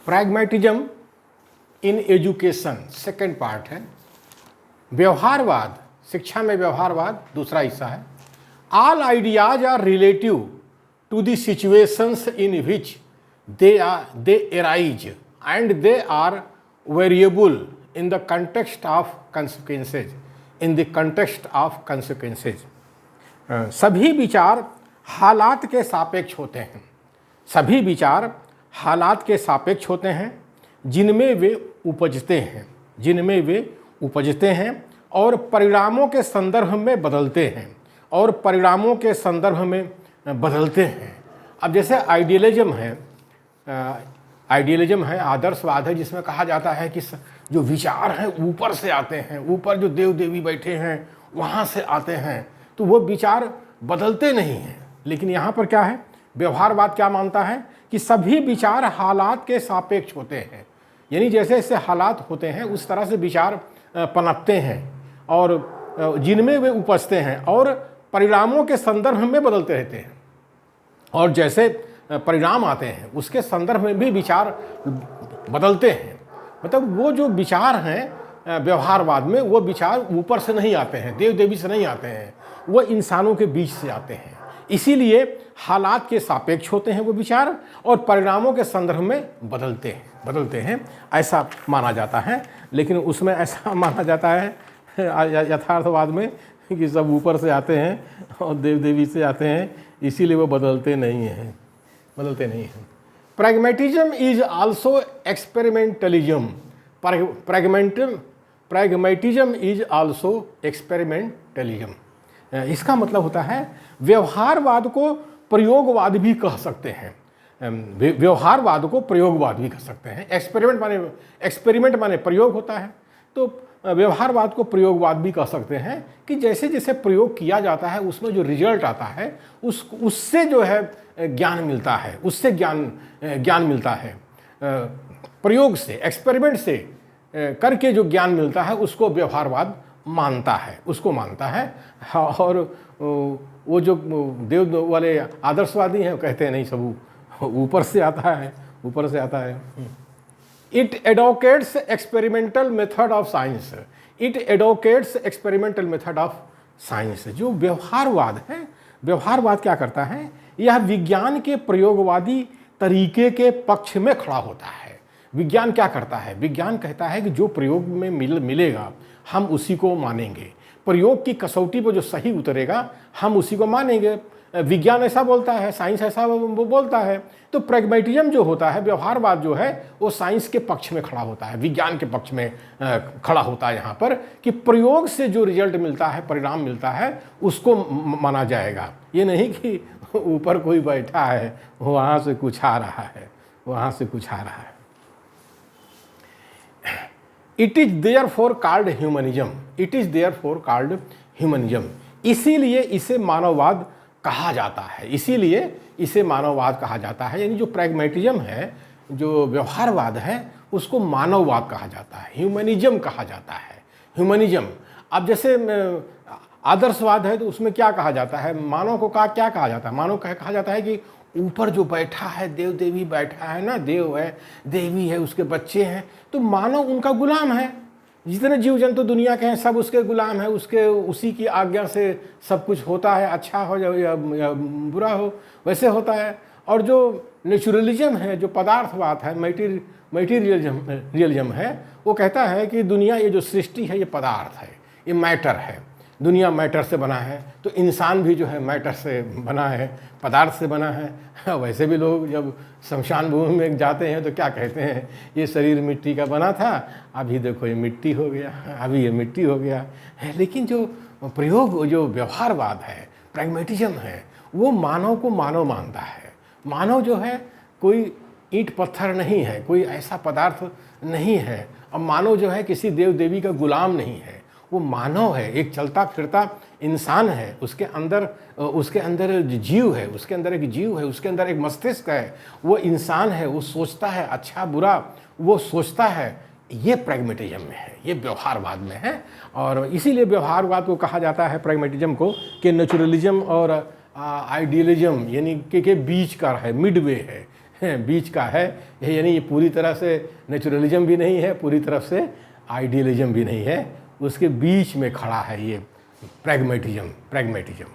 Pragmatism in education second part है। व्यवहारवाद, शिक्षा में व्यवहारवाद दूसरा हिस्सा है। All ideas are relative to the situations in which they arise and they are variable in the context of consequences, in the context of consequences। सभी विचार हालात के सापेक्ष होते हैं, सभी विचार हालात के सापेक्ष होते हैं जिनमें वे उपजते हैं, जिनमें वे उपजते हैं और परिणामों के संदर्भ में बदलते हैं, और परिणामों के संदर्भ में बदलते हैं। अब जैसे आइडियलिज्म है, आदर्शवाद है, जिसमें कहा जाता है कि जो विचार हैं ऊपर से आते हैं, ऊपर जो देव देवी बैठे हैं वहाँ से आते हैं, तो वो विचार बदलते नहीं हैं। लेकिन यहाँ पर क्या है, व्यवहारवाद क्या मानता है कि सभी विचार हालात के सापेक्ष होते हैं, यानी जैसे जैसे हालात होते हैं उस तरह से विचार पनपते हैं और जिनमें वे उपजते हैं और परिणामों के संदर्भ में बदलते रहते हैं, और जैसे परिणाम आते हैं उसके संदर्भ में भी विचार बदलते हैं। मतलब वो जो विचार हैं व्यवहारवाद में, वो विचार ऊपर से नहीं आते हैं, देव देवी से नहीं आते हैं, वो इंसानों के बीच से आते हैं। इसीलिए हालात के सापेक्ष होते हैं वो विचार और परिणामों के संदर्भ में बदलते हैं ऐसा माना जाता है। लेकिन उसमें ऐसा माना जाता है यथार्थवाद में कि सब ऊपर से आते हैं और देव देवी से आते हैं, इसीलिए वो बदलते नहीं हैं। Pragmatism is also experimentalism. Pragmatism is also experimentalism. इसका मतलब होता है व्यवहारवाद को प्रयोगवाद भी कह सकते हैं, व्यवहारवाद को प्रयोगवाद भी कह सकते हैं। एक्सपेरिमेंट माने प्रयोग होता है, तो व्यवहारवाद को प्रयोगवाद भी कह सकते हैं कि जैसे जैसे प्रयोग किया जाता है उसमें जो रिजल्ट आता है उससे जो है ज्ञान मिलता है, उससे ज्ञान मिलता है। प्रयोग से, एक्सपेरिमेंट से करके जो ज्ञान मिलता है उसको व्यवहारवाद मानता है, उसको मानता है। और वो जो देव वाले आदर्शवादी हैं कहते हैं नहीं, सब ऊपर से आता है, ऊपर से आता है। It advocates experimental method of science, it advocates experimental method of science. जो व्यवहारवाद है, व्यवहारवाद क्या करता है, यह विज्ञान के प्रयोगवादी तरीके के पक्ष में खड़ा होता है। विज्ञान क्या करता है, विज्ञान कहता है कि जो प्रयोग में मिलेगा हम उसी को मानेंगे, प्रयोग की कसौटी पर जो सही उतरेगा हम उसी को मानेंगे। विज्ञान ऐसा बोलता है, साइंस ऐसा वो बोलता है। तो प्रैग्मेटिज्म जो होता है, व्यवहारवाद जो है, वो साइंस के पक्ष में खड़ा होता है, विज्ञान के पक्ष में खड़ा होता है यहाँ पर, कि प्रयोग से जो रिजल्ट मिलता है, परिणाम मिलता है, उसको माना जाएगा। ये नहीं कि ऊपर कोई बैठा है वहाँ से कुछ आ रहा है, वहाँ से कुछ आ रहा है। It is therefore called humanism, it is therefore called humanism. इसीलिए इसे मानववाद कहा जाता है, इसीलिए इसे मानववाद कहा जाता है। यानी जो प्रैग्मेटिज्म है, जो व्यवहारवाद है, उसको मानववाद कहा जाता है, ह्यूमनिज्म कहा जाता है। ह्यूमनिज्म, अब जैसे आदर्शवाद है तो उसमें क्या कहा जाता है, मानव को क्या कहा जाता है, मानव कहा जाता है कि ऊपर जो बैठा है, देव देवी बैठा है ना, देव है, देवी है, उसके बच्चे हैं, तो मानव उनका गुलाम है। जितने जीव जंतु दुनिया के हैं सब उसके गुलाम है, उसी की आज्ञा से सब कुछ होता है, अच्छा हो या बुरा हो वैसे होता है। और जो नेचुरलिज्म है, जो पदार्थवाद है, मटीरियलिज्म है, वो कहता है कि दुनिया, ये जो सृष्टि है, ये पदार्थ है, ये मैटर है, दुनिया मैटर से बना है, तो इंसान भी जो है मैटर से बना है, पदार्थ से बना है। वैसे भी लोग जब शमशान भूमि में जाते हैं तो क्या कहते हैं, ये शरीर मिट्टी का बना था, अभी देखो ये मिट्टी हो गया, अभी ये मिट्टी हो गया है। लेकिन जो प्रयोग, जो व्यवहारवाद है, प्रैग्मेटिज्म है, वो मानव को मानव मानता है। मानव जो है कोई ईंट पत्थर नहीं है, कोई ऐसा पदार्थ नहीं है, और मानव जो है किसी देव देवी का गुलाम नहीं है, वो मानव है, एक चलता फिरता इंसान है। उसके अंदर जीव है, उसके अंदर एक जीव है, उसके अंदर एक मस्तिष्क है, वो इंसान है, वो सोचता है, अच्छा बुरा वो सोचता है। ये प्रैग्मेटिज्म में है, ये व्यवहारवाद में है। और इसीलिए व्यवहारवाद को कहा जाता है, प्रैग्मेटिज्म को, कि नेचुरलिज्म और आइडियलिज्म यानी के बीच का है, मिडवे है, बीच का है, यानी ये पूरी तरह से नेचुरलिज्म भी नहीं है, पूरी तरफ से आइडियलिज्म भी नहीं है, उसके बीच में खड़ा है ये प्रैग्मेटिज्म।